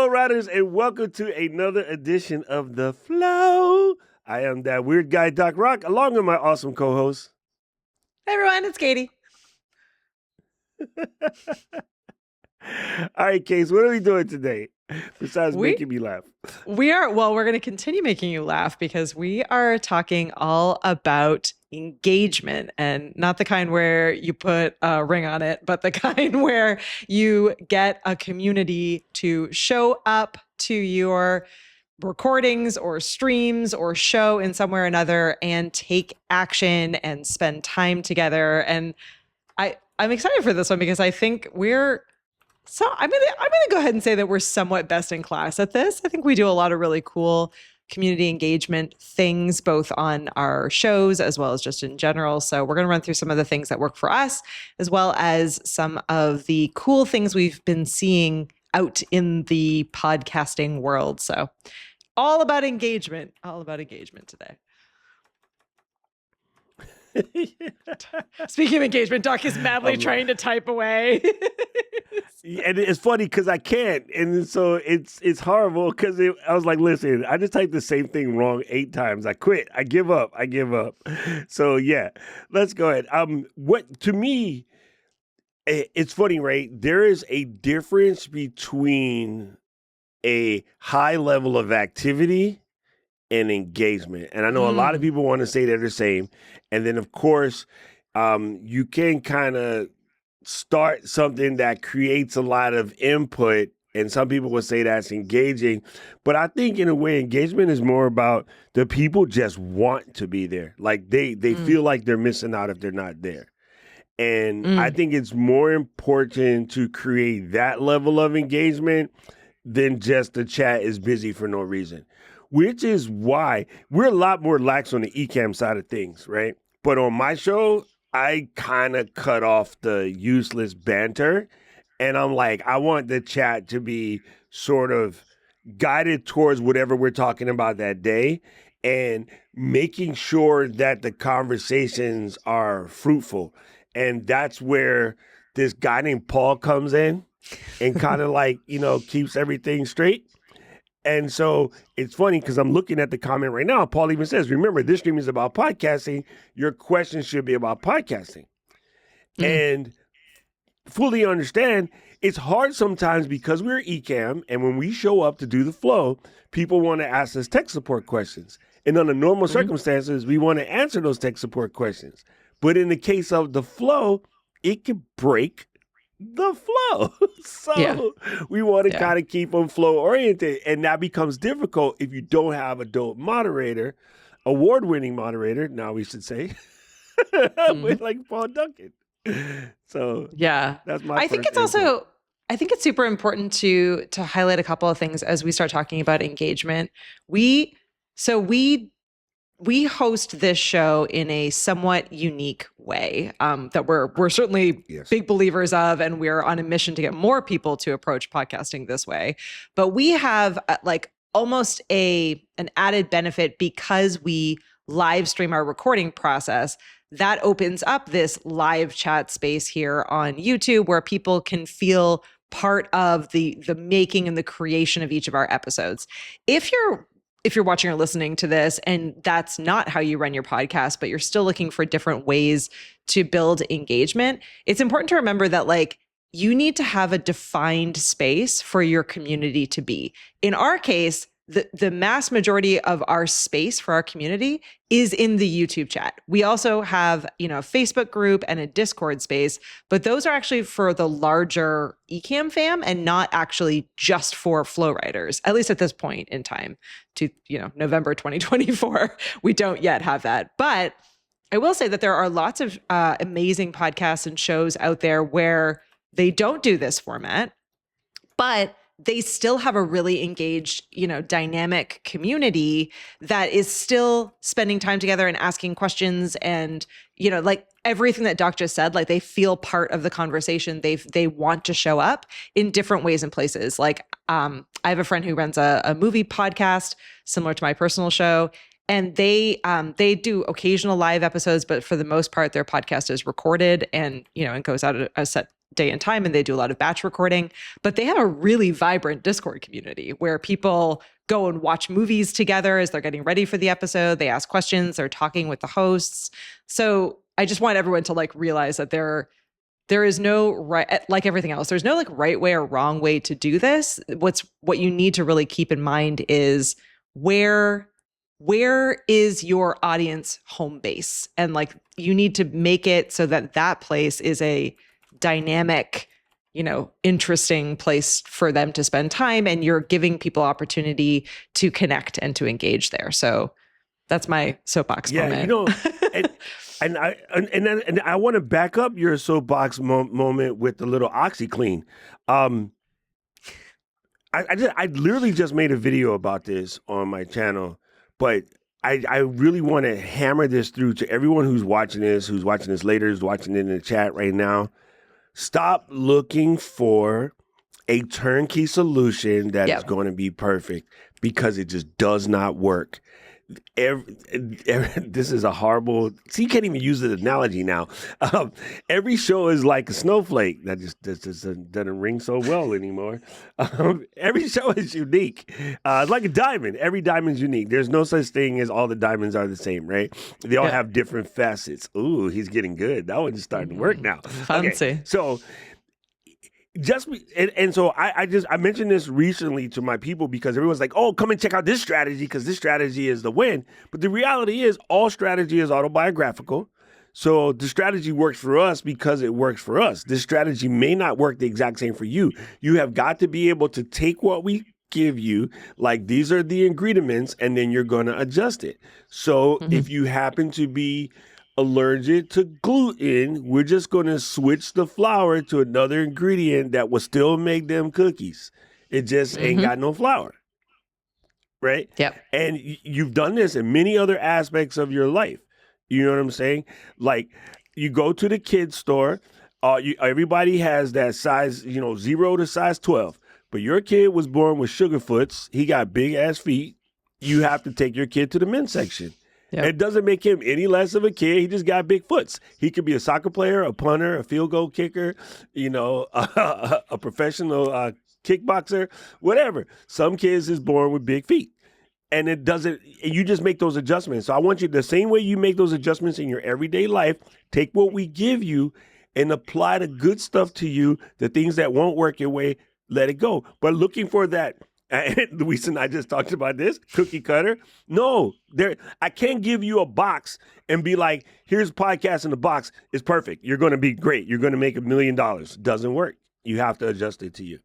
Flow Riders, and welcome to another edition of The Flow. I am that weird guy, Doc Rock, along with my awesome co-host. Hey everyone, it's Katie. All right, Case, what are we doing today besides making me laugh? We're going to continue making you laugh because we are talking all about engagement, and not the kind where you put a ring on it, but the kind where you get a community to show up to your recordings or streams or show in some way or another and take action and spend time together. And I'm excited for this one because I think I'm gonna go ahead and say that we're somewhat best in class at this. I think we do a lot of really cool community engagement things, both on our shows as well as just in general. So we're gonna run through some of the things that work for us, as well as some of the cool things we've been seeing out in the podcasting world. So all about engagement today. Speaking of engagement, Doc is madly trying to type away. And it's funny because I can't. And so it's horrible because I was like, listen, I just typed the same thing wrong 8 times. I quit. I give up. So yeah, let's go ahead. To me, it's funny, right? There is a difference between a high level of activity and engagement. And I know a lot of people want to say they're the same. And then, of course, you can kind of start something that creates a lot of input. And some people would say that's engaging. But I think, in a way, engagement is more about the people just want to be there. Like they feel like they're missing out if they're not there. And I think it's more important to create that level of engagement than just the chat is busy for no reason. Which is why we're a lot more lax on the Ecamm side of things, right? But on my show, I kind of cut off the useless banter. And I'm like, I want the chat to be sort of guided towards whatever we're talking about that day and making sure that the conversations are fruitful. And that's where this guy named Paul comes in and kind of like, keeps everything straight. And so it's funny because I'm looking at the comment right now. Paul even says, remember, this stream is about podcasting. Your questions should be about podcasting. And fully understand, it's hard sometimes because we're Ecamm. And when we show up to do the flow, people want to ask us tech support questions. And under normal circumstances, we want to answer those tech support questions. But in the case of the flow, it can break the flow. So we want to kind of keep them flow oriented. And that becomes difficult if you don't have a dope moderator, award-winning moderator, now we should say, with like Paul Duncan. So that's my I think it's super important to highlight a couple of things as we start talking about engagement. We host this show in a somewhat unique way that we're certainly big believers of, and we're on a mission to get more people to approach podcasting this way. But we have almost an added benefit because we live stream our recording process. That opens up this live chat space here on YouTube where people can feel part of the making and the creation of each of our episodes. If you're watching or listening to this and that's not how you run your podcast, but you're still looking for different ways to build engagement, it's important to remember that you need to have a defined space for your community to be. In our case, the mass majority of our space for our community is in the YouTube chat. We also have, a Facebook group and a Discord space, but those are actually for the larger Ecamm fam and not actually just for flow riders, at least at this point in time to, November 2024. We don't yet have that. But I will say that there are lots of amazing podcasts and shows out there where they don't do this format, but they still have a really engaged, dynamic community that is still spending time together and asking questions and, everything that Doc just said, they feel part of the conversation. They want to show up in different ways and places. I have a friend who runs a movie podcast similar to my personal show. And they do occasional live episodes, but for the most part, their podcast is recorded and, and goes out a set day and time, and they do a lot of batch recording, but they have a really vibrant Discord community where people go and watch movies together as they're getting ready for the episode. They ask questions, they're talking with the hosts. So I just want everyone to like realize that there is no right, like everything else, there's no like right way or wrong way to do this. What you need to really keep in mind is where is your audience home base? And like, you need to make it so that that place is a dynamic, interesting place for them to spend time. And you're giving people opportunity to connect and to engage there. So that's my soapbox moment. And I want to back up your soapbox moment with the little OxyClean. I literally just made a video about this on my channel, but I really want to hammer this through to everyone who's watching this later, who's watching it in the chat right now. Stop looking for a turnkey solution that is going to be perfect, because it just does not work. This is a horrible. See, you can't even use the analogy now. Every show is like a snowflake. That just doesn't ring so well anymore. Every show is unique. It's like a diamond. Every diamond's unique. There's no such thing as all the diamonds are the same, right? They all have different facets. Ooh, he's getting good. That one's starting to work now. Fancy. Okay, so. So I mentioned this recently to my people, because everyone's like, oh, come and check out this strategy because this strategy is the win. But the reality is all strategy is autobiographical. So the strategy works for us because it works for us. This strategy may not work the exact same for you. You have got to be able to take what we give you, like these are the ingredients, and then you're going to adjust it. So if you happen to be allergic to gluten, we're just going to switch the flour to another ingredient that will still make them cookies. It just ain't got no flour. Right? Yep. And you've done this in many other aspects of your life. You know what I'm saying? Like, you go to the kids store, everybody has that size, 0 to size 12. But your kid was born with sugar foots. He got big ass feet. You have to take your kid to the men's section. Yep. It doesn't make him any less of a kid. He just got big foots. He could be a soccer player, a punter, a field goal kicker, a professional kickboxer, whatever. Some kids is born with big feet. And you just make those adjustments. So I want you, the same way you make those adjustments in your everyday life, take what we give you and apply the good stuff to you. The things that won't work your way, let it go. But looking for that, and Luis and I just talked about this, cookie cutter. No, I can't give you a box and be like, here's a podcast in the box. It's perfect. You're going to be great. You're going to make $1 million. Doesn't work. You have to adjust it to you.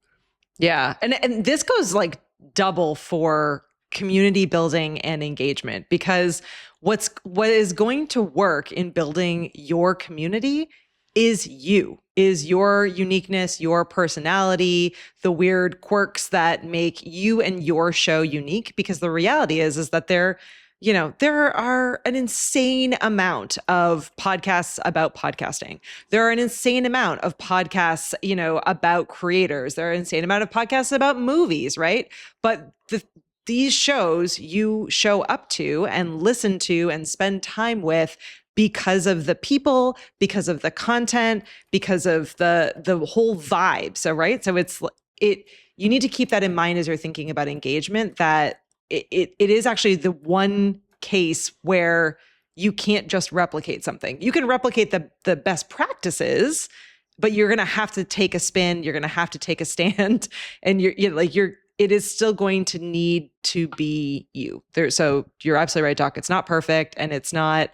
Yeah. And this goes like double for community building and engagement, because what is going to work in building your community is your uniqueness, your personality, the weird quirks that make you and your show unique. Because the reality is that there are an insane amount of podcasts about podcasting. There are an insane amount of podcasts, about creators. There are an insane amount of podcasts about movies, right? But these shows you show up to and listen to and spend time with because of the people, because of the content, because of the whole vibe. So, right. So you need to keep that in mind as you're thinking about engagement, that it is actually the one case where you can't just replicate something. You can replicate the best practices, but you're going to have to take a spin. You're going to have to take a stand, and it is still going to need to be you there. So you're absolutely right, Doc. It's not perfect, and it's not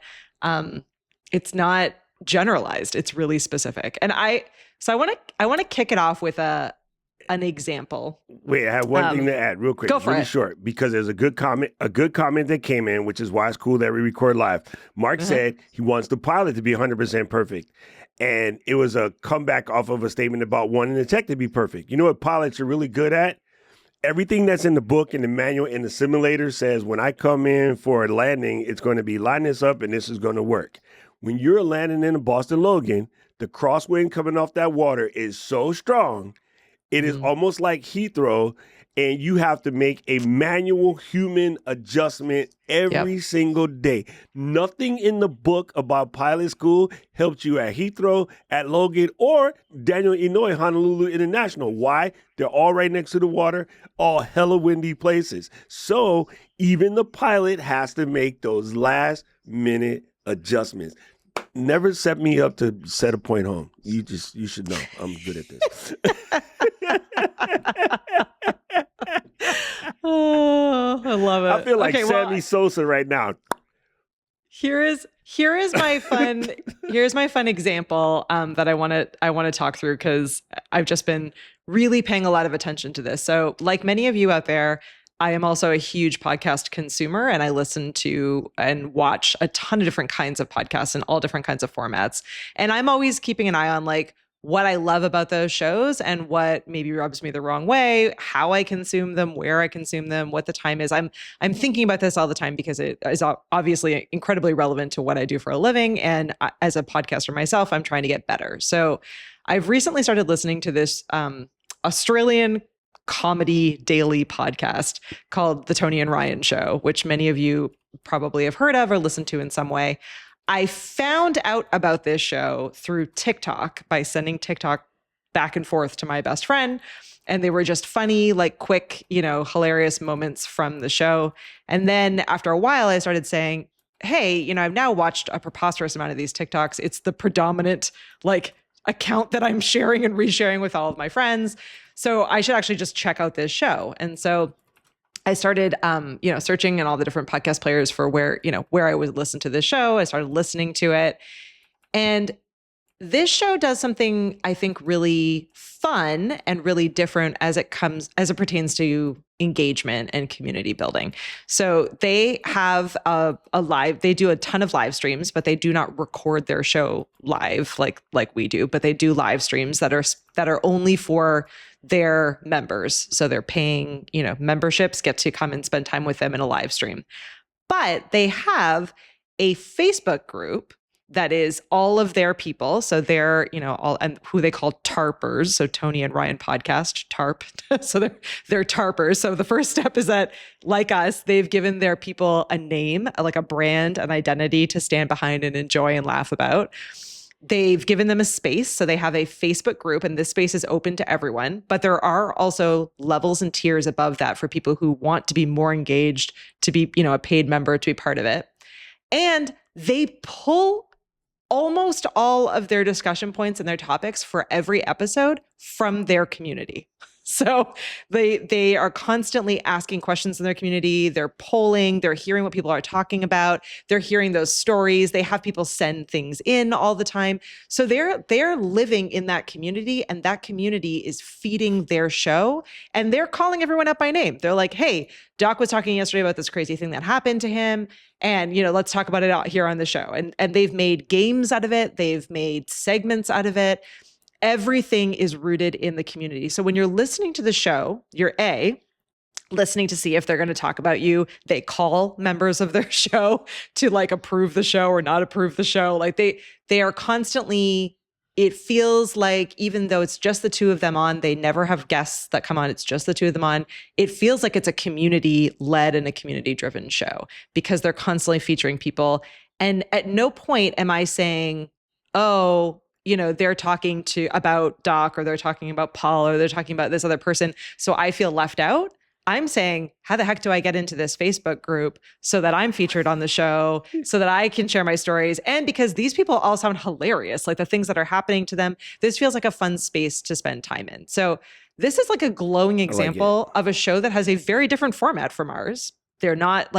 generalized. It's really specific. And I want to kick it off with an example. Wait, I have one thing to add real quick. Go for really it. Short, because there's a good comment that came in, which is why it's cool that we record live. Mark said he wants the pilot to be 100% perfect. And it was a comeback off of a statement about wanting the tech to be perfect. You know what pilots are really good at? Everything that's in the book and the manual and the simulator says, when I come in for a landing, it's going to be line this up and this is going to work. When you're landing in a Boston Logan, the crosswind coming off that water is so strong. It is almost like Heathrow, and you have to make a manual human adjustment every single day. Nothing in the book about pilot school helped you at Heathrow, at Logan, or Daniel Inouye, Honolulu International. Why? They're all right next to the water, all hella windy places. So even the pilot has to make those last minute adjustments. Never set me up to set a point home. You should know I'm good at this. Oh, I love it. I feel like Sammy Sosa right now. Here is my fun example that I want to talk through, because I've just been really paying a lot of attention to this. So, like many of you out there, I am also a huge podcast consumer, and I listen to and watch a ton of different kinds of podcasts in all different kinds of formats. And I'm always keeping an eye on like what I love about those shows and what maybe rubs me the wrong way, how I consume them, where I consume them, what the time is. I'm thinking about this all the time because it is obviously incredibly relevant to what I do for a living. And as a podcaster myself, I'm trying to get better. So I've recently started listening to this Australian comedy daily podcast called The Tony and Ryan Show, which many of you probably have heard of or listened to in some way. I found out about this show through TikTok by sending TikTok back and forth to my best friend. And they were just funny, like quick, hilarious moments from the show. And then after a while, I started saying, hey, I've now watched a preposterous amount of these TikToks. It's the predominant account that I'm sharing and resharing with all of my friends. So I should actually just check out this show. And so I started, searching in all the different podcast players for where I would listen to this show. I started listening to it. And this show does something I think really fun and really different as it pertains to engagement and community building. So they have they do a ton of live streams, but they do not record their show live like we do, but they do live streams that are only for their members. So they're paying, memberships get to come and spend time with them in a live stream. But they have a Facebook group that is all of their people. So they're, all, and who they call tarpers. So Tony and Ryan podcast, tarp. So they're tarpers. So the first step is that, like us, they've given their people a name, like a brand, an identity to stand behind and enjoy and laugh about. They've given them a space. So they have a Facebook group, and this space is open to everyone. But there are also levels and tiers above that for people who want to be more engaged, to be, a paid member, to be part of it. And they pull almost all of their discussion points and their topics for every episode from their community. So they are constantly asking questions in their community. They're polling. They're hearing what people are talking about. They're hearing those stories. They have people send things in all the time. So they're living in that community, and that community is feeding their show, and they're calling everyone up by name. They're like, hey, Doc was talking yesterday about this crazy thing that happened to him. And, let's talk about it out here on the show. And they've made games out of it. They've made segments out of it. Everything is rooted in the community. So when you're listening to the show, you're listening to see if they're going to talk about you. They call members of their show to approve the show or not approve the show. They are constantly, it feels like, even though it's just the two of them on, they never have guests that come on. It's just the two of them on. It feels like it's a community led and a community driven show because they're constantly featuring people. And at no point am I saying, oh, they're talking about Doc, or they're talking about Paul, or they're talking about this other person, so I feel left out. I'm saying, how the heck do I get into this Facebook group so that I'm featured on the show, so that I can share my stories? And because these people all sound hilarious, like the things that are happening to them, this feels like a fun space to spend time in. So this is like a glowing example of a show that has a very different format from ours. They're not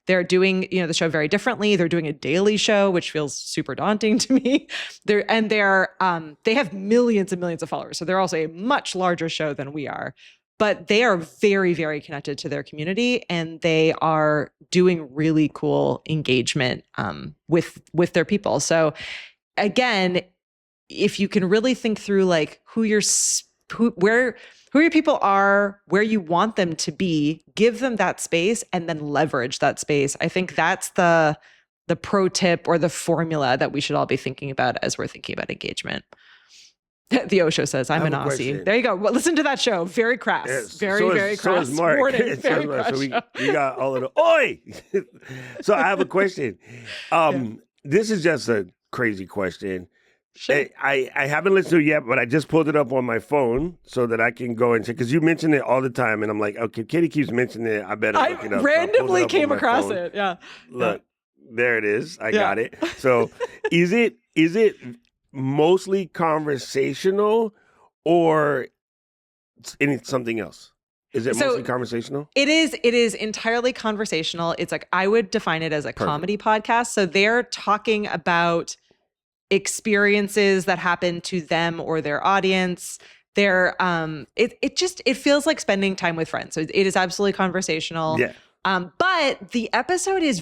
they're doing, the show very differently. They're doing a daily show, which feels super daunting to me. They have millions and millions of followers. So they're also a much larger show than we are, but they are very, very connected to their community, and they are doing really cool engagement with their people. So again, if you can really think through who your people are, where you want them to be, give them that space, and then leverage that space. I think that's the pro tip or the formula that we should all be thinking about as we're thinking about engagement. The Osho says, I'm an a Aussie. question. There you go. Well, listen to that show. Very crass. Yes. Very crass. So is Mark. Warning. Very crass So show. we got all of the oi. So I have a question. This is just a crazy question. Sure. I haven't listened to it yet, but I just pulled it up on my phone so that I can go and check, because you mention it all the time, and I'm like, okay, Katie keeps mentioning it. I better look it up. I randomly so came across it. Yeah. Look, there it is. I got it. So is it mostly conversational or something else? Is it mostly conversational? It is entirely conversational. It's like, I would define it as a comedy podcast. So they're talking about experiences that happen to them or their audience. They're it feels like spending time with friends. So it is absolutely conversational. Yeah. But the episode is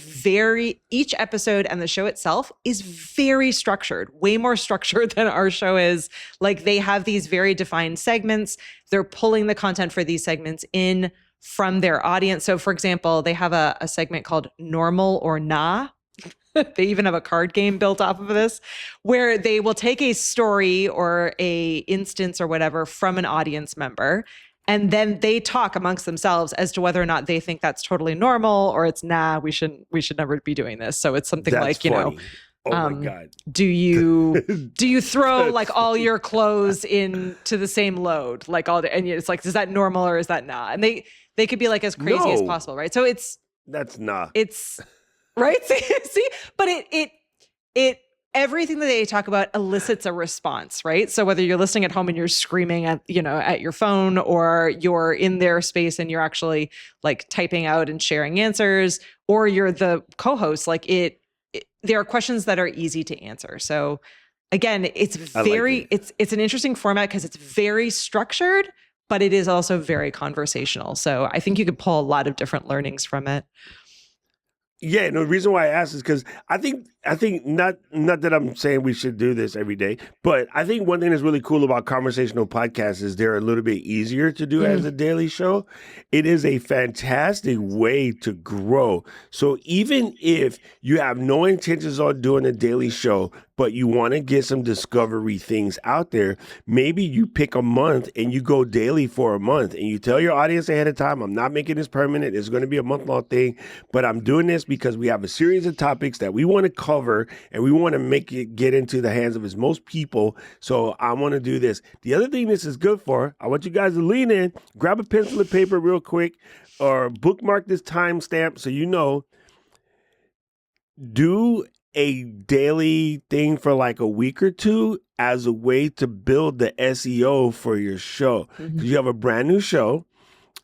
each episode and the show itself is very structured, way more structured than our show is. Like, they have these very defined segments. They're pulling the content for these segments in from their audience. So for example, they have a segment called Normal or Nah. They even have a card game built off of this, where they will take a story or a instance or whatever from an audience member, and then they talk amongst themselves as to whether or not they think that's totally normal, or it's we should never be doing this. So it's something That's like, funny. Oh my God. do you throw like all your clothes into the same load, like and it's like, is that normal or is that not? And they could be like as crazy as possible, right? So that's not. It's right. See, but it everything that they talk about elicits a response, right? So whether you're listening at home and you're screaming at your phone, or you're in their space and you're actually like typing out and sharing answers, or you're the co-host, like there are questions that are easy to answer. So again, it's it's an interesting format because it's very structured, but it is also very conversational. So I think you could pull a lot of different learnings from it. Yeah, no, the reason why I asked is because I think not that I'm saying we should do this every day, but I think one thing that's really cool about conversational podcasts is they're a little bit easier to do as a daily show. It is a fantastic way to grow. So even if you have no intentions on doing a daily show, but you want to get some discovery things out there, maybe you pick a month and you go daily for a month and you tell your audience ahead of time, I'm not making this permanent. It's going to be a month-long thing, but I'm doing this because we have a series of topics that we want to cover and we want to make it get into the hands of as most people. So I want to do this. The other thing this is good for, I want you guys to lean in, grab a pencil and paper real quick, or bookmark this timestamp so you know. Do a daily thing for like a week or two as a way to build the SEO for your show. Because you have a brand new show,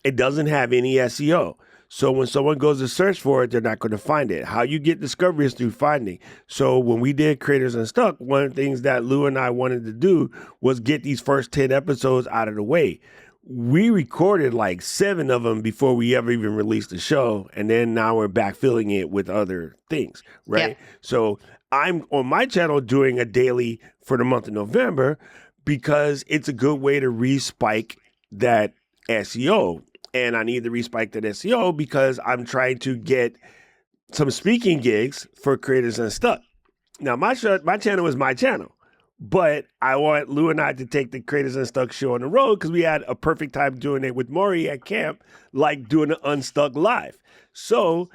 it doesn't have any SEO. So when someone goes to search for it, they're not going to find it. How you get discovery is through finding. So when we did Creators Unstuck, one of the things that Lou and I wanted to do was get these first 10 episodes out of the way. We recorded like 7 of them before we ever even released the show. And then now we're backfilling it with other things, right? Yeah. So I'm on my channel doing a daily for the month of November because it's a good way to respike that SEO. And I need to respike that SEO because I'm trying to get some speaking gigs for Creators Unstuck. Now, my channel is my channel. But I want Lou and I to take the Creators Unstuck show on the road because we had a perfect time doing it with Maury at camp, like doing an Unstuck live. So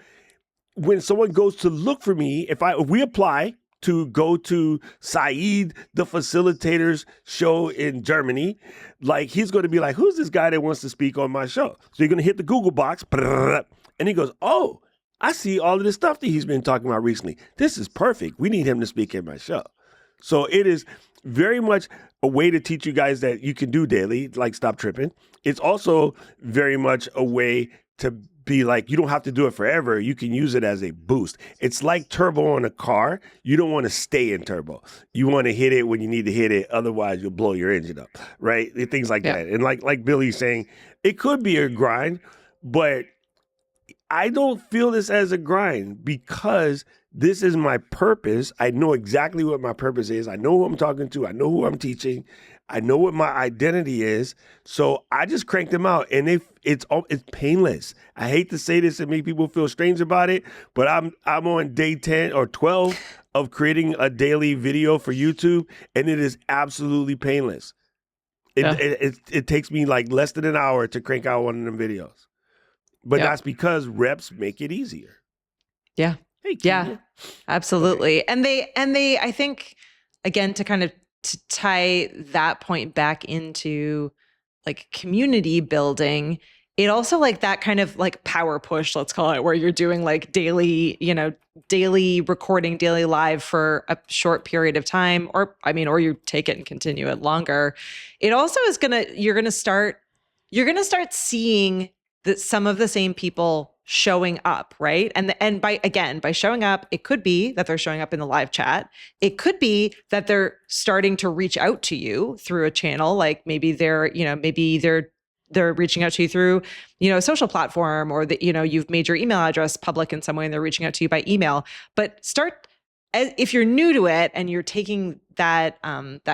when someone goes to look for me, if we apply to go to Saeed, the facilitator's show in Germany, like he's going to be like, who's this guy that wants to speak on my show? So you're going to hit the Google box, and he goes, oh, I see all of this stuff that he's been talking about recently. This is perfect. We need him to speak in my show. So it is very much a way to teach you guys that you can do daily, like stop tripping. It's also very much a way to be like, you don't have to do it forever. You can use it as a boost. It's like turbo on a car. You don't want to stay in turbo. You want to hit it when you need to hit it. Otherwise, you'll blow your engine up, right? Things like that. And like Billy's saying, it could be a grind, but I don't feel this as a grind because this is my purpose. I know exactly what my purpose is. I know who I'm talking to. I know who I'm teaching. I know what my identity is. So I just crank them out, and it's painless. I hate to say this and make people feel strange about it, but I'm on day 10 or 12 of creating a daily video for YouTube, and it is absolutely painless. It takes me like less than an hour to crank out one of them videos. But that's because reps make it easier. Yeah. Hey, yeah, absolutely. Okay. And they, I think, again, to kind of tie that point back into like community building, it also like that kind of like power push, let's call it, where you're doing like daily recording, daily live for a short period of time, or you take it and continue it longer. It also is you're gonna start seeing that some of the same people showing up, right? And by showing up, it could be that they're showing up in the live chat. It could be that they're starting to reach out to you through a channel, like maybe they're reaching out to you through, a social platform, or that, you've made your email address public in some way and they're reaching out to you by email. But if you're new to it and you're taking that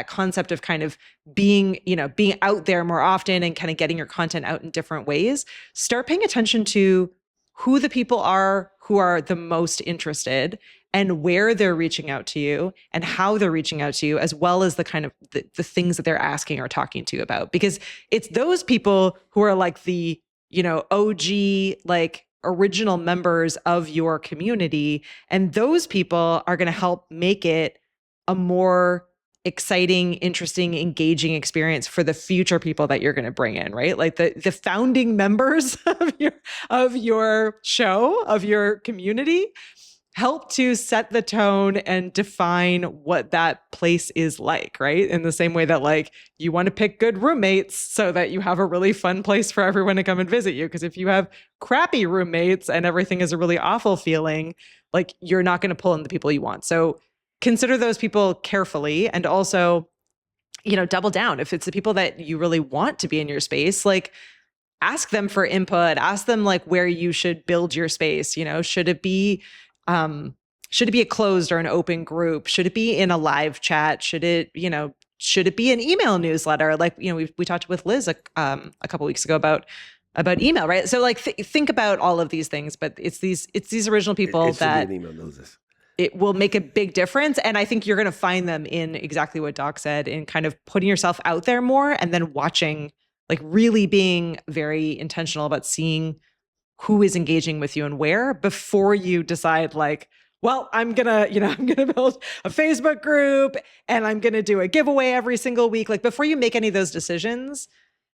concept of kind of being out there more often and kind of getting your content out in different ways, start paying attention to who the people are who are the most interested and where they're reaching out to you and how they're reaching out to you, as well as the kind of the things that they're asking or talking to you about. Because it's those people who are like the, OG, like original members of your community. And those people are going to help make it a more exciting, interesting, engaging experience for the future people that you're going to bring in, right? Like the founding members of your show, of your community, help to set the tone and define what that place is like, right? In the same way that like you want to pick good roommates so that you have a really fun place for everyone to come and visit you. Because if you have crappy roommates and everything is a really awful feeling, like you're not going to pull in the people you want. So consider those people carefully, and also, double down. If it's the people that you really want to be in your space, like ask them for input, ask them like where you should build your space. Should it be a closed or an open group? Should it be in a live chat? Should it be an email newsletter? Like, we talked with Liz a couple weeks ago about email, right? So like think about all of these things, but it's these original people that it will make a big difference. And I think you're going to find them in exactly what Doc said, in kind of putting yourself out there more, and then watching, like really being very intentional about seeing who is engaging with you and where, before you decide like, well, I'm going to build a Facebook group and I'm going to do a giveaway every single week. Like before you make any of those decisions,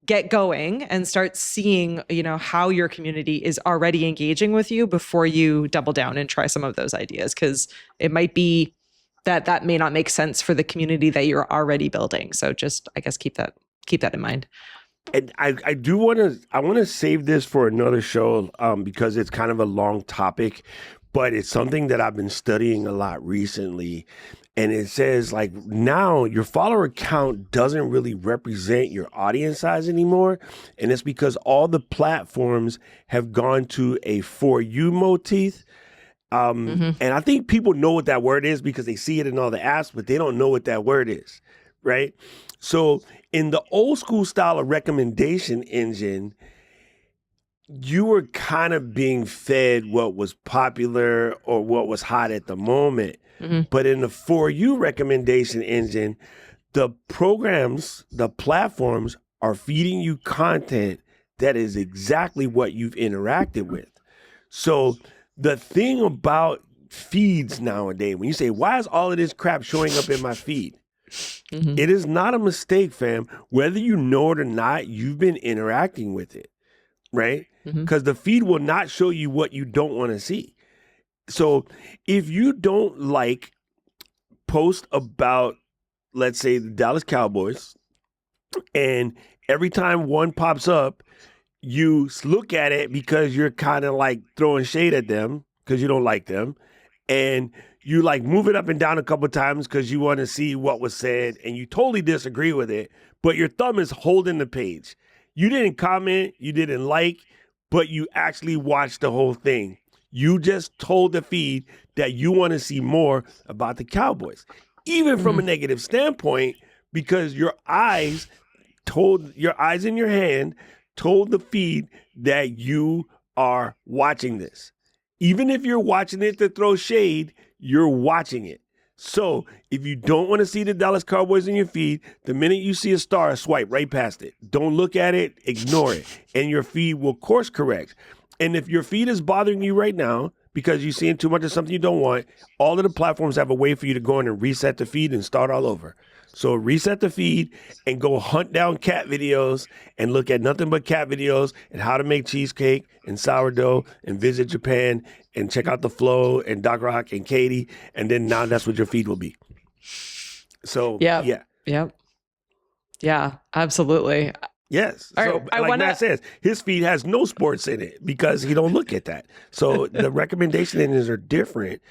get going and start seeing, how your community is already engaging with you before you double down and try some of those ideas. Cause it might be that may not make sense for the community that you're already building. So just, I guess, keep that in mind. And I want to save this for another show because it's kind of a long topic, but it's something that I've been studying a lot recently. And it says like now your follower count doesn't really represent your audience size anymore. And it's because all the platforms have gone to a For You motif. And I think people know what that word is because they see it in all the apps, but they don't know what that word is, right? So in the old school style of recommendation engine, you were kind of being fed what was popular or what was hot at the moment. But in the For You recommendation engine, the programs, the platforms are feeding you content that is exactly what you've interacted with. So the thing about feeds nowadays, when you say, why is all of this crap showing up in my feed? It is not a mistake, fam. Whether you know it or not, you've been interacting with it, right? Because the feed will not show you what you don't want to see. So if you don't like post about, let's say, the Dallas Cowboys, and every time one pops up, you look at it because you're kind of like throwing shade at them because you don't like them, and you like move it up and down a couple of times because you want to see what was said, and you totally disagree with it, but your thumb is holding the page. You didn't comment, you didn't like, but you actually watched the whole thing. You just told the feed that you want to see more about the Cowboys. Even from a negative standpoint, because your eyes in your hand told the feed that you are watching this. Even if you're watching it to throw shade, you're watching it. So if you don't want to see the Dallas Cowboys in your feed, the minute you see a star, swipe right past it. Don't look at it, ignore it, and your feed will course correct. And if your feed is bothering you right now because you're seeing too much of something you don't want, all of the platforms have a way for you to go in and reset the feed and start all over. So reset the feed and go hunt down cat videos and look at nothing but cat videos and how to make cheesecake and sourdough and visit Japan and check out the Flow and Doc Rock and Katie. And then now that's what your feed will be. So, yeah. Yep. Yeah, absolutely. Yes. So, like Matt says, his feed has no sports in it because he don't look at that. So the recommendation engines are different.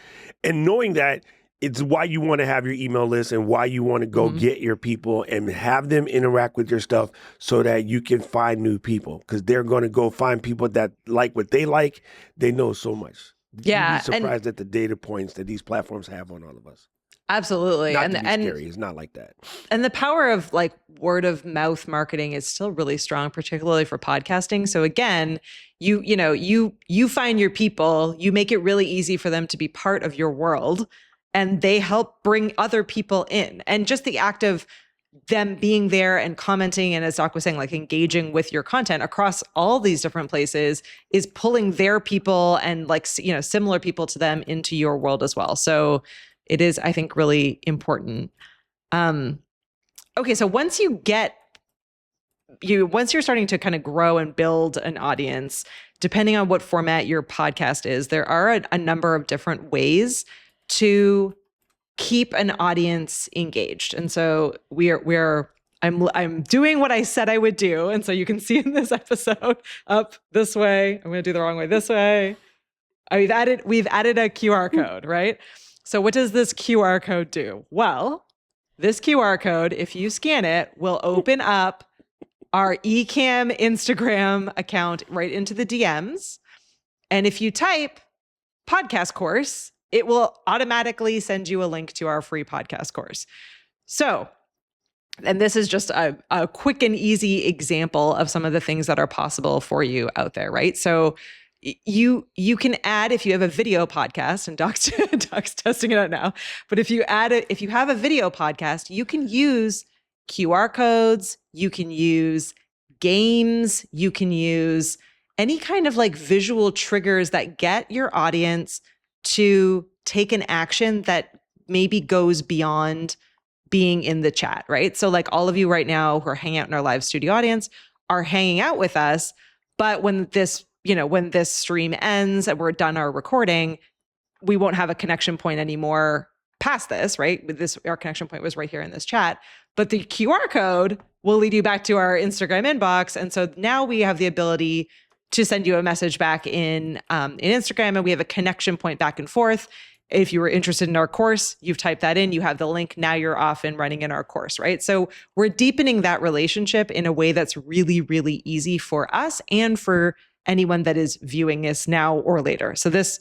And knowing that, it's why you want to have your email list and why you want to go get your people and have them interact with your stuff so that you can find new people, because they're going to go find people that like what they like. They know so much. Yeah. You'd be surprised at the data points that these platforms have on all of us. Absolutely. Not to be scary. It's not like that. And the power of like word of mouth marketing is still really strong, particularly for podcasting. So again, you find your people, you make it really easy for them to be part of your world, and they help bring other people in. And just the act of them being there and commenting, and as Doc was saying, like engaging with your content across all these different places is pulling their people and like, similar people to them into your world as well. So it is, I think, really important. Okay, so once you're starting to kind of grow and build an audience, depending on what format your podcast is, there are a number of different ways to keep an audience engaged. And so I'm doing what I said I would do. And so you can see in this episode up this way. I'm going to do the wrong way this way. We've added a QR code, right? So what does this QR code do? Well, this QR code, if you scan it, will open up our Ecamm Instagram account right into the DMs. And if you type podcast course, it will automatically send you a link to our free podcast course. So, and this is just a quick and easy example of some of the things that are possible for you out there, right? So you can add, if you have a video podcast, and Doc's testing it out now, but if you have a video podcast, you can use QR codes, you can use games, you can use any kind of like visual triggers that get your audience to take an action that maybe goes beyond being in the chat, right? So like all of you right now who are hanging out in our live studio audience are hanging out with us, but when this stream ends and we're done our recording, we won't have a connection point anymore past this, right? Our connection point was right here in this chat, but the QR code will lead you back to our Instagram inbox. And so now we have the ability to send you a message back in Instagram, and we have a connection point back and forth. If you were interested in our course, you've typed that in, you have the link, now you're off and running in our course, right? So we're deepening that relationship in a way that's really, really easy for us and for anyone that is viewing this now or later. So this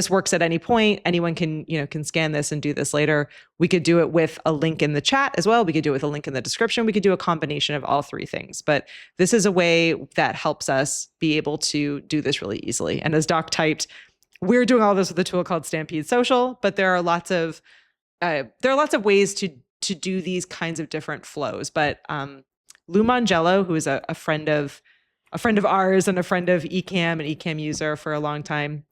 works at any point. Anyone can scan this and do this later. We could do it with a link in the chat as well. We could do it with a link in the description. We could do a combination of all three things. But this is a way that helps us be able to do this really easily. And as Doc typed, we're doing all this with a tool called Stampede Social, but there are lots of ways to do these kinds of different flows. But Lou Mangello, who is a friend of ours and a friend of Ecamm, an Ecamm user for a long time,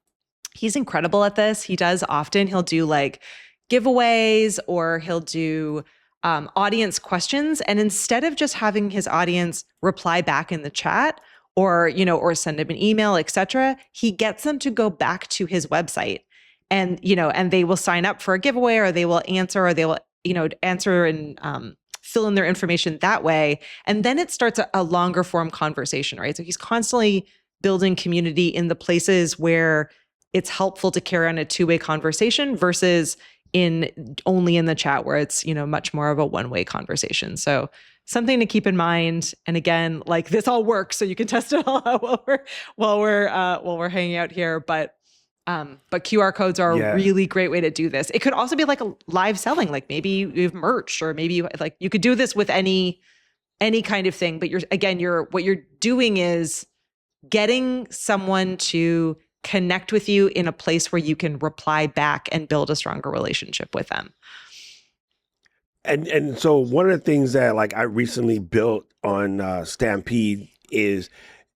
he's incredible at this. He'll do like giveaways, or he'll do audience questions. And instead of just having his audience reply back in the chat or send him an email, etc., he gets them to go back to his website and they will sign up for a giveaway, or they will answer, and fill in their information that way. And then it starts a longer form conversation, right? So he's constantly building community in the places where it's helpful to carry on a two-way conversation versus only in the chat where it's, much more of a one-way conversation. So something to keep in mind. And again, like this all works, so you can test it all out while we're hanging out here. But But QR codes are Yeah. a really great way to do this. It could also be like a live selling, like maybe you have merch, or maybe you could do this with any kind of thing. But what you're doing is getting someone to connect with you in a place where you can reply back and build a stronger relationship with them. And so one of the things that like I recently built on Stampede is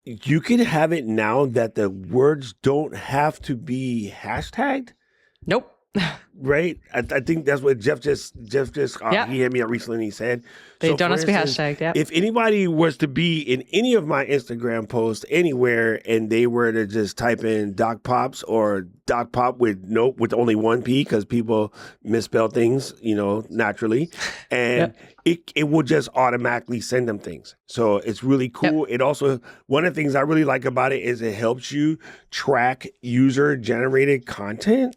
you can have it now that the words don't have to be hashtagged. Nope. Right? I think that's what Jeff just Yeah. he hit me up recently and he said. They So don't for have to be instance, hashtagged. Yeah. if anybody was to be in any of my Instagram posts anywhere and they were to just type in Doc Pops or Doc Pop with only one P because people misspell things, naturally. And it will just automatically send them things. So it's really cool. It also, one of the things I really like about it is it helps you track user generated content.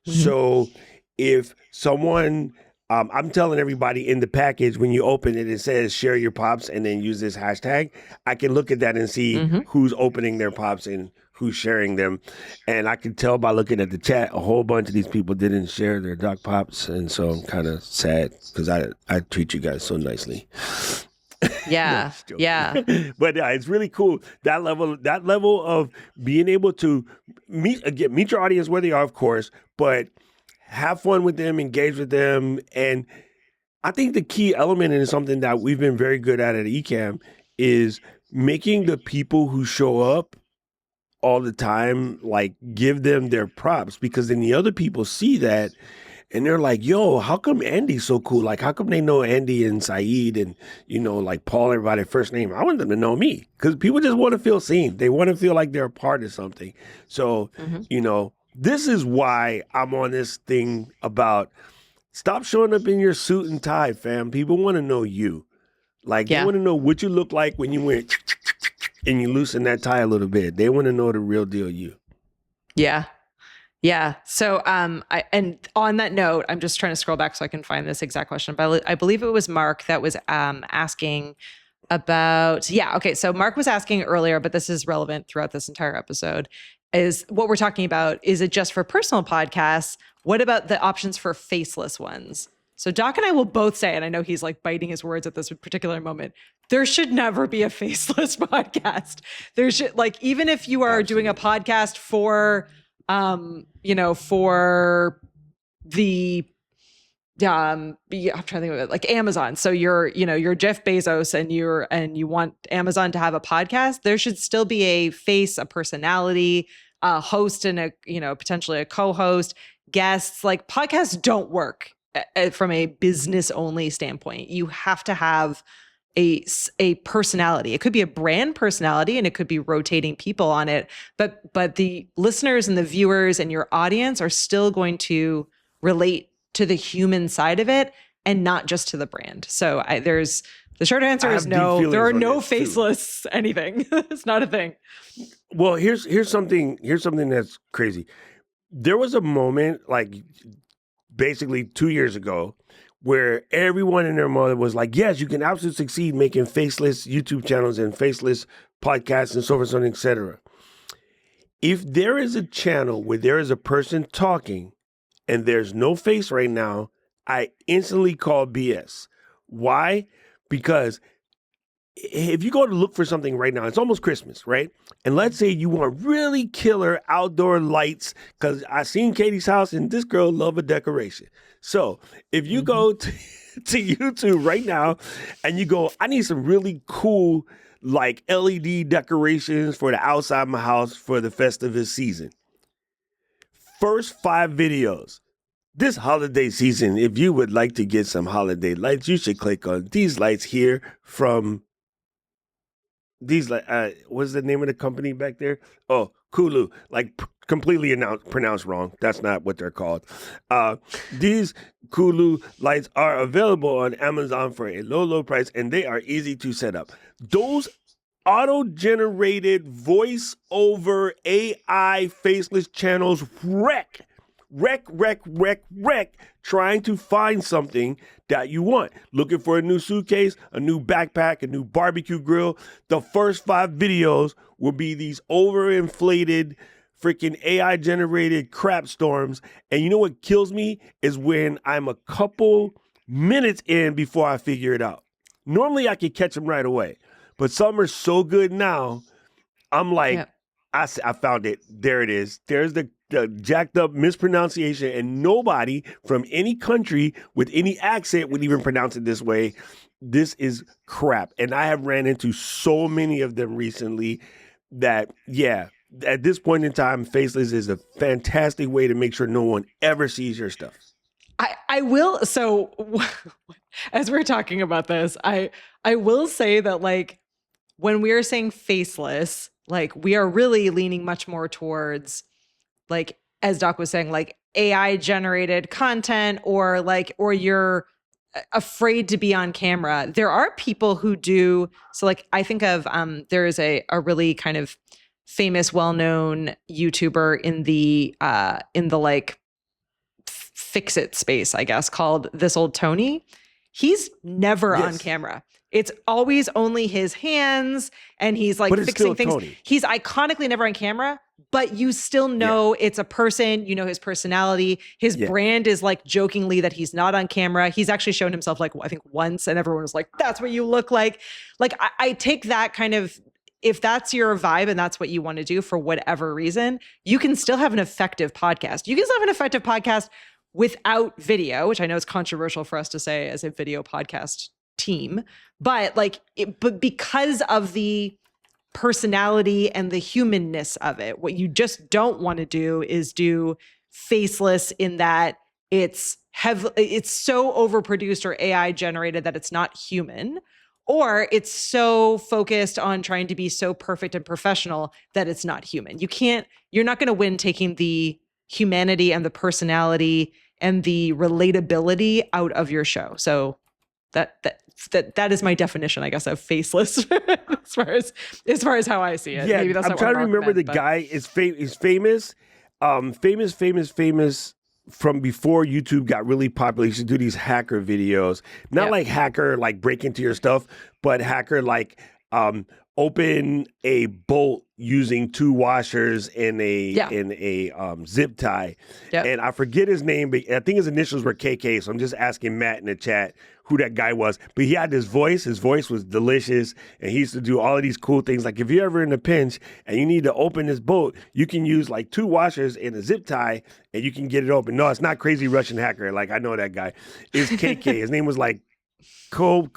So if someone, I'm telling everybody in the package, when you open it, it says share your pops and then use this hashtag. I can look at that and see who's opening their pops and who's sharing them. And I can tell by looking at the chat, a whole bunch of these people didn't share their Doc Pops. And so I'm kind of sad because I treat you guys so nicely. Yeah. Yeah. But it's really cool. That level of being able to meet your audience where they are, of course, but have fun with them, engage with them. And I think the key element is something that we've been very good at Ecamm is making the people who show up all the time, like give them their props, because then the other people see that and they're like, yo, how come Andy's so cool? Like, how come they know Andy and Saeed and, like Paul, everybody first name? I want them to know me because people just want to feel seen. They want to feel like they're a part of something. So, this is why I'm on this thing about stop showing up in your suit and tie, fam. People want to know you. Like, they want to know what you look like when you went and you loosen that tie a little bit. They want to know the real deal you. Yeah. Yeah. So, and on that note, I'm just trying to scroll back so I can find this exact question, but I believe it was Mark that was asking about, okay. So Mark was asking earlier, but this is relevant throughout this entire episode, is what we're talking about. Is it just for personal podcasts? What about the options for faceless ones? So Doc and I will both say, and I know he's like biting his words at this particular moment, there should never be a faceless podcast. There should, even if you are doing a podcast for, for the, I'm trying to think of it, like Amazon. So you're Jeff Bezos and you want Amazon to have a podcast. There should still be a face, a personality, a host, and potentially a co-host, guests. Like, podcasts don't work from a business only standpoint. You have to have a personality. It could be a brand personality and it could be rotating people on it, but the listeners and the viewers and your audience are still going to relate to the human side of it and not just to the brand. So the short answer is no. There are no faceless anything. It's not a thing. Well, here's something that's crazy. There was a moment like basically 2 years ago where everyone and their mother was like, yes, you can absolutely succeed making faceless YouTube channels and faceless podcasts and so forth, et cetera. If there is a channel where there is a person talking and there's no face right now, I instantly call BS. Why? Because if you go to look for something right now, it's almost Christmas, right? And let's say you want really killer outdoor lights, because I seen Katie's house and this girl love a decoration. So if you go to YouTube right now and you go, I need some really cool like LED decorations for the outside of my house for the festive season. First 5 videos. This holiday season, if you would like to get some holiday lights, you should click on these lights here from these, what's the name of the company back there? Oh, Kulu, completely pronounced wrong. That's not what they're called. These Kulu lights are available on Amazon for a low price, and they are easy to set up. Those auto-generated voice-over AI faceless channels wreck, trying to find something that you want. Looking for a new suitcase, a new backpack, a new barbecue grill. The first 5 videos will be these overinflated freaking AI generated crap storms. And you know what kills me is when I'm a couple minutes in before I figure it out. Normally I can catch them right away, but some are so good now. I'm like, Yep. I found it. There it is. There's the jacked up mispronunciation, and nobody from any country with any accent would even pronounce it this way. This is crap. And I have ran into so many of them recently that, yeah, at this point in time, faceless is a fantastic way to make sure no one ever sees your stuff. I will. So as we're talking about this, I will say that like when we are saying faceless, like we are really leaning much more towards like, as Doc was saying, like AI generated content or you're afraid to be on camera. There are people who do. So like I think of there is a really kind of famous, well-known YouTuber in the like fix it space, I guess, called This Old Tony. He's never on camera. It's always only his hands and he's like fixing things. Tony. He's iconically never on camera, but you still know it's a person, you know his personality. His brand is like jokingly that he's not on camera. He's actually shown himself like, I think once, and everyone was like, that's what you look like. Like I take that kind of, if that's your vibe and that's what you want to do for whatever reason, you can still have an effective podcast. You can still have an effective podcast without video, which I know is controversial for us to say as a video podcast team, but but because of the personality and the humanness of it, what you just don't want to do is do faceless in that it's so overproduced or AI generated that it's not human, or it's so focused on trying to be so perfect and professional that it's not human. You're not going to win taking the humanity and the personality and the relatability out of your show. So that is my definition, I guess, of faceless as far as how I see it. Yeah, maybe that's I'm trying to remember the guy is famous from before YouTube got really popular. He used to do these hacker videos, not like hacker like break into your stuff, but hacker like open a bolt using two washers in a zip tie. Yep. And I forget his name, but I think his initials were KK. So I'm just asking Matt in the chat who that guy was. But he had this voice. His voice was delicious. And he used to do all of these cool things. Like if you're ever in a pinch and you need to open this bolt, you can use like two washers and a zip tie and you can get it open. No, it's not Crazy Russian Hacker. Like I know that guy. It's KK. His name was like Kolb,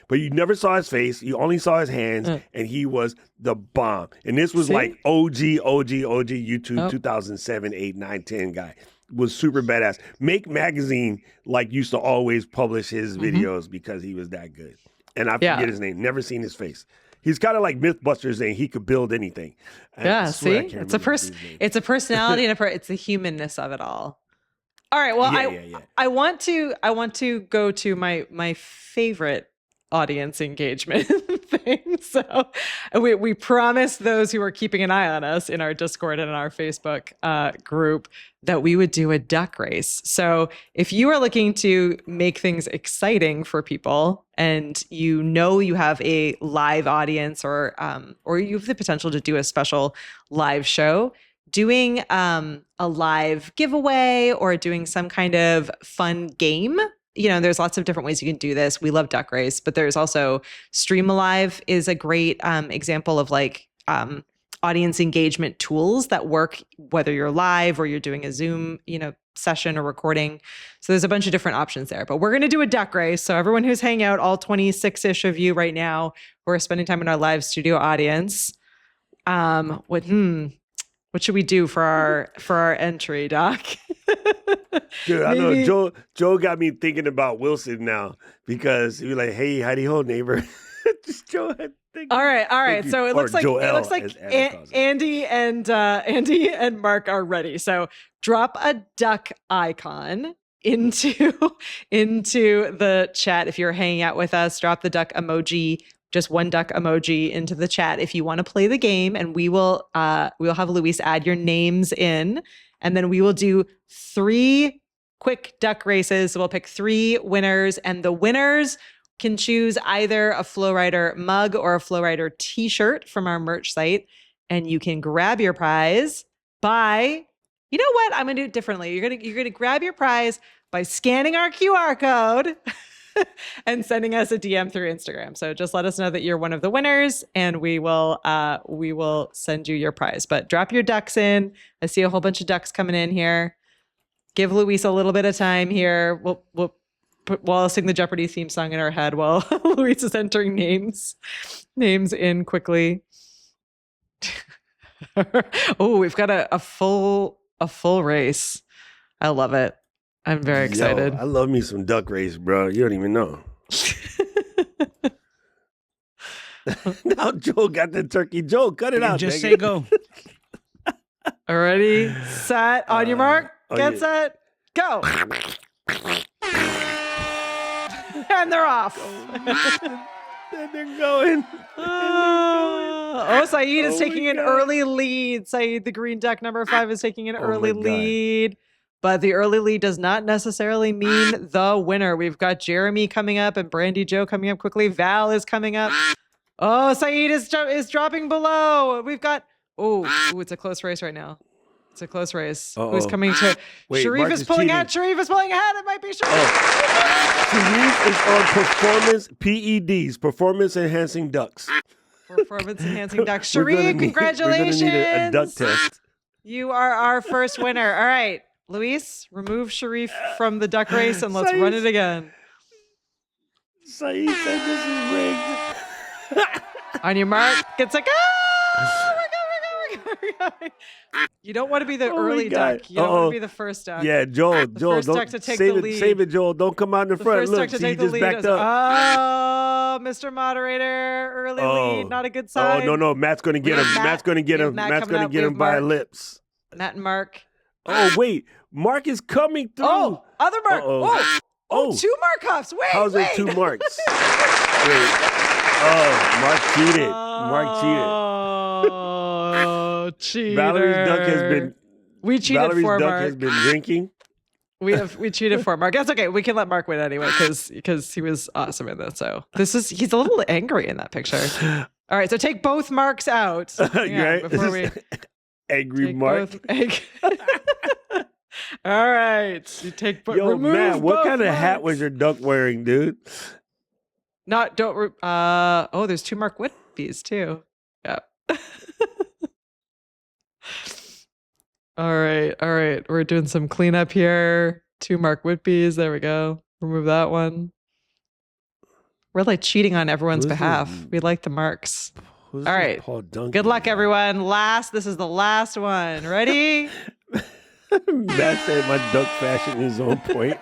but you never saw his face. You only saw his hands, and he was the bomb. And this was like OG YouTube 2007, 8, 9, 10 guy. Was super badass. Make Magazine like used to always publish his videos because he was that good. And I forget his name. Never seen his face. He's kind of like Mythbusters saying he could build anything. See? It's a personality and it's the humanness of it all. All right. Well, I want to go to my favorite audience engagement thing. So we promised those who are keeping an eye on us in our Discord and in our Facebook group that we would do a duck race. So if you are looking to make things exciting for people and you know you have a live audience or you have the potential to do a special live show, doing a live giveaway or doing some kind of fun game. You know, there's lots of different ways you can do this. We love Duck Race, but there's also Stream Alive is a great example of like audience engagement tools that work whether you're live or you're doing a Zoom, session or recording. So there's a bunch of different options there, but we're going to do a duck race. So everyone who's hanging out, all 26-ish of you right now who are spending time in our live studio audience, what should we do for our entry, Doc? Dude, I know Joe got me thinking about Wilson now because he was like, "Hey, howdy ho, neighbor." Just Joe had thinking. All right. So it looks like Andy and Mark are ready. So drop a duck icon into the chat if you're hanging out with us. Drop the duck emoji. Just one duck emoji into the chat if you want to play the game, and we'll have Luis add your names in, and then we will do 3 quick duck races. So we'll pick 3 winners, and the winners can choose either a Flowrider mug or a Flowrider t-shirt from our merch site. and you can grab your prize by, you know what? I'm going to do it differently. You're going to grab your prize by scanning our QR code and sending us a DM through Instagram. So just let us know that you're one of the winners, and we will send you your prize. But drop your ducks in. I see a whole bunch of ducks coming in here. Give Luis a little bit of time here. We'll sing the Jeopardy theme song in our head while Luis is entering names in quickly. Oh, we've got a full race. I love it. I'm very excited. Yo, I love me some duck race, bro. You don't even know. Now Joe got the turkey. Joe, cut it out. Just say go. Already, set, on your mark, get set, go. And they're off. And they're going. Saeed is taking an early lead. Saeed, the green duck number 5, is taking an early lead. But the early lead does not necessarily mean the winner. We've got Jeremy coming up and Brandy Joe coming up quickly. Val is coming up. Oh, Saeed is dropping below. We've got, it's a close race right now. It's a close race. Who's coming to? Wait, Sharif is pulling ahead. Sharif is pulling ahead. It might be Sharif. Sharif is on performance PEDs, performance enhancing ducks. Performance enhancing ducks. Sharif, congratulations. We're gonna need a duck test. You are our first winner. All right, Luis, remove Sharif from the duck race and let's run it again. Saeed said this is rigged. On your mark, get set, go! You don't want to be the early duck. You don't want to be the first duck. Yeah, Joel, first don't duck to take the lead. Save it, Joel. Don't come out in the front. First Look, duck to see, take he the just lead backed up. Oh, Mr. Moderator, early lead, not a good sign. Oh, no, Matt's going to get him. Matt's going to get him. Matt's going to get him by lips. Matt and Mark. Oh, wait. Mark is coming through. Oh, other Mark. Oh, 2 Markovs. Wait, how's it 2 marks? Wait. Oh, Mark cheated. Oh, cheater. Valerie's duck has been. We cheated for Mark. Duck has been drinking. We cheated for Mark. That's okay. We can let Mark win anyway because he was awesome in this. So he's a little angry in that picture. All right, so take both Marks out. Right? Before we angry Mark. All right, you take both. Yo, Matt, what kind of Marks. hat was your duck wearing, dude? There's 2 Mark Whitbees too. Yeah. All right. We're doing some cleanup here. 2 Mark Whitbees. There we go. Remove that one. We're like cheating on everyone's behalf. We like the marks. All right. Good luck, everyone. This is the last one. Ready? Matt said my duck fashion is on point.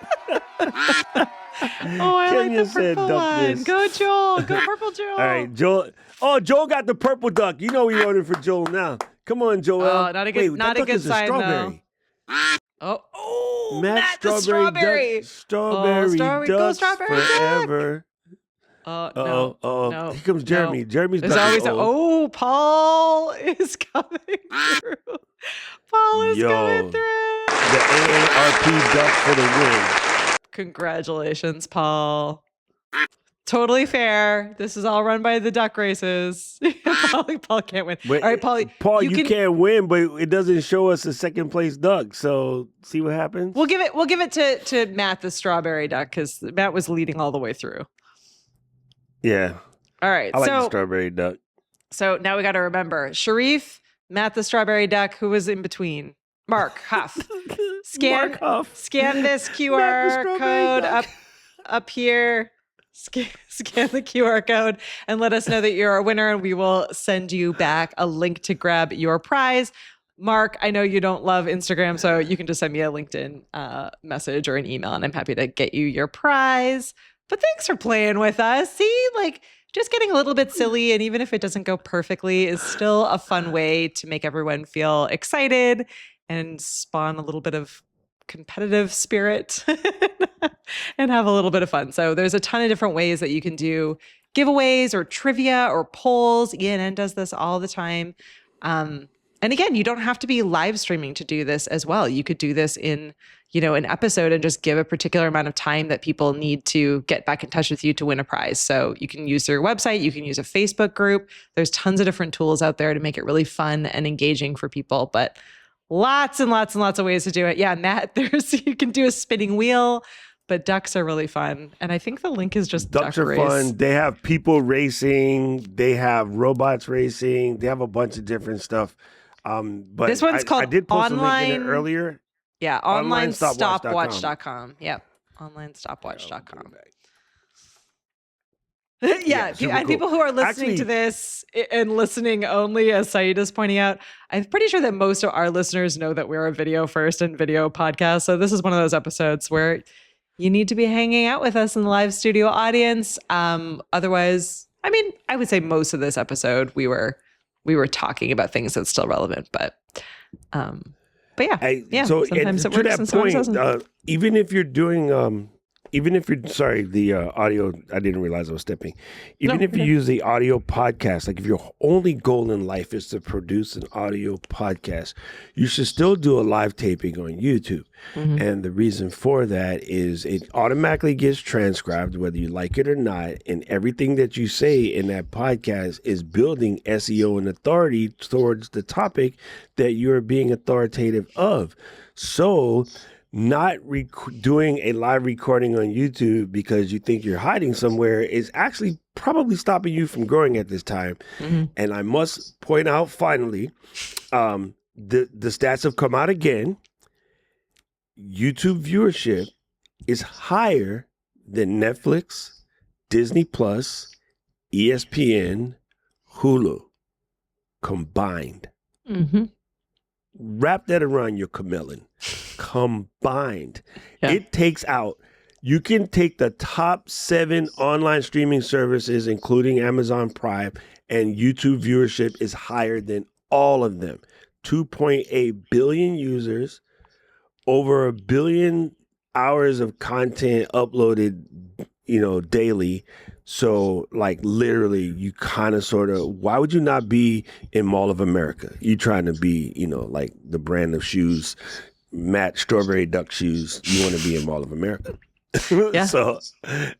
I like the purple one. Go, Joel. Go, purple Joel. All right, Joel. Oh, Joel got the purple duck. You know we voted for Joel now. Come on, Joel. Oh, not a good sign, though. Oh, Matt the strawberry. Strawberry duck. Go strawberry forever. No. Here comes Jeremy. No. Jeremy's There's duck. always Paul is coming through. Paul is coming through. The AARP duck for the win. Congratulations, Paul. Totally fair. This is all run by the duck races. Paul can't win. Wait, all right, Paul. You can't win, but it doesn't show us a second place duck. So see what happens. We'll give it to Matt the strawberry duck because Matt was leading all the way through. Yeah. All right. I like the strawberry duck. So now we got to remember Sharif, Matt the strawberry duck. Who was in between? Mark Huff. Scan this QR code up here. Scan the QR code and let us know that you're a winner, and we will send you back a link to grab your prize. Mark, I know you don't love Instagram, so you can just send me a LinkedIn message or an email, and I'm happy to get you your prize. But thanks for playing with us. See, just getting a little bit silly, and even if it doesn't go perfectly, is still a fun way to make everyone feel excited and spawn a little bit of competitive spirit and have a little bit of fun. So there's a ton of different ways that you can do giveaways or trivia or polls. ENN does this all the time. And again, you don't have to be live streaming to do this as well. You could do this in, an episode and just give a particular amount of time that people need to get back in touch with you to win a prize. So you can use your website, you can use a Facebook group. There's tons of different tools out there to make it really fun and engaging for people, but lots and lots and lots of ways to do it. Yeah, Matt, you can do a spinning wheel, but ducks are really fun. And I think the link is just ducks duck are race. fun. They have people racing. They have robots racing. They have a bunch of different stuff. But this one's called I did post online, a link in it earlier. Yeah, onlinestopwatch.com. Yep, onlinestopwatch.com. Yeah, and cool. People who are listening to this and listening only, as Saeed is pointing out, I'm pretty sure that most of our listeners know that we're a video first and video podcast. So this is one of those episodes where you need to be hanging out with us in the live studio audience. Otherwise, I would say most of this episode we were talking about things that's still relevant, but yeah. So sometimes it to works that and sometimes it point, doesn't. even if you're doing, sorry, the audio, I didn't realize I was stepping. Even if you use the audio podcast, like if your only goal in life is to produce an audio podcast, you should still do a live taping on YouTube. Mm-hmm. And the reason for that is it automatically gets transcribed, whether you like it or not. And everything that you say in that podcast is building SEO and authority towards the topic that you're being authoritative of. So not doing a live recording on YouTube because you think you're hiding somewhere is actually probably stopping you from growing at this time. Mm-hmm. And I must point out finally, the stats have come out again. YouTube viewership is higher than Netflix, Disney Plus, ESPN, Hulu combined. Mm-hmm. Wrap that around your chameleon. Combined. Yeah. You can take the top 7 online streaming services, including Amazon Prime, and YouTube viewership is higher than all of them. 2.8 billion users, over 1 billion hours of content uploaded, daily. So like literally you kind of sort of, why would you not be in Mall of America? You trying to be, like the brand of shoes, Matt Strawberry Duck shoes. You want to be in Mall of America. Yeah. So,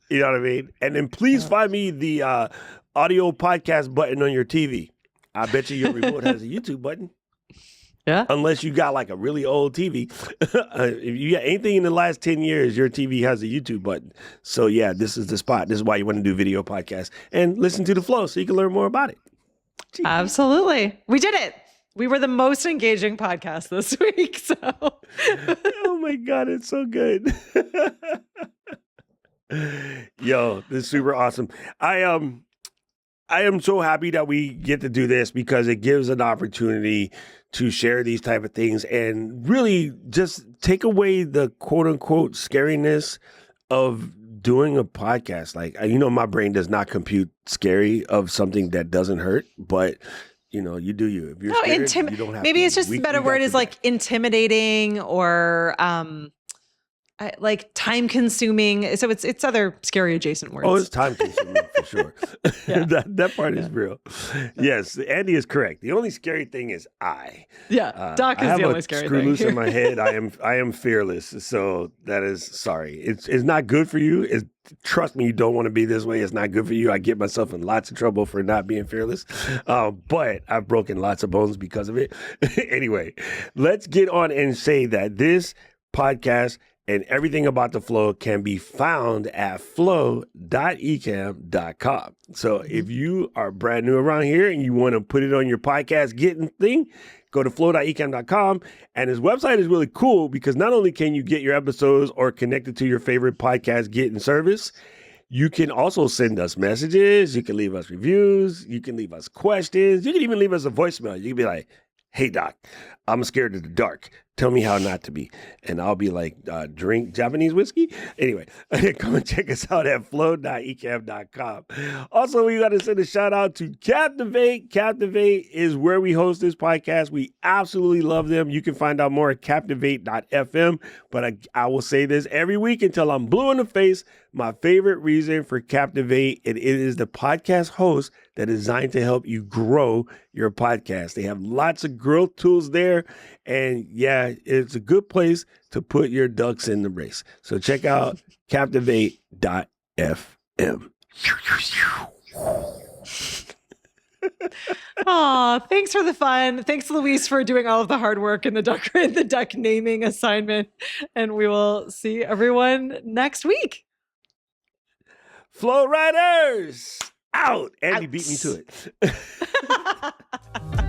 you know what I mean? And then please find me the audio podcast button on your TV. I bet you your remote has a YouTube button. Yeah. Unless you got like a really old TV. If you got anything in the last 10 years, your TV has a YouTube button. So yeah, this is the spot. This is why you want to do video podcasts and listen to the flow so you can learn more about it. Jeez. Absolutely. We did it. We were the most engaging podcast this week. So oh my God, it's so good. Yo, this is super awesome. I am so happy that we get to do this because it gives an opportunity to share these type of things and really just take away the quote unquote scariness of doing a podcast. Like, my brain does not compute scary of something that doesn't hurt, but you do you. If you're scared, you don't have maybe to. It's just a better word is like intimidating or like time consuming. So it's other scary adjacent words. Oh, it's time consuming for sure. Yeah. that part is real. Yes, Andy is correct. The only scary thing is I. Yeah, Doc is the only scary thing. I have a screw loose in my head. I am fearless. So that is sorry. It's not good for you. Trust me, you don't want to be this way. It's not good for you. I get myself in lots of trouble for not being fearless. But I've broken lots of bones because of it. Anyway, let's get on and say that this podcast and everything about the flow can be found at flow.ecamm.com. So if you are brand new around here and you want to put it on your podcast getting thing, go to flow.ecamm.com. And his website is really cool because not only can you get your episodes or connect it to your favorite podcast getting service, you can also send us messages. You can leave us reviews. You can leave us questions. You can even leave us a voicemail. You can be like, hey, Doc, I'm scared of the dark. Tell me how not to be. And I'll be like, drink Japanese whiskey? Anyway, come and check us out at flow.ecamm.com. Also, we got to send a shout out to Captivate. Captivate is where we host this podcast. We absolutely love them. You can find out more at captivate.fm. But I will say this every week until I'm blue in the face. My favorite reason for Captivate, it is the podcast host that is designed to help you grow your podcast. They have lots of growth tools there. And yeah, it's a good place to put your ducks in the race. So check out captivate.fm. Oh, thanks for the fun. Thanks, Luis, for doing all of the hard work in the duck naming assignment. And we will see everyone next week. Flow Riders out. Andy beat me to it.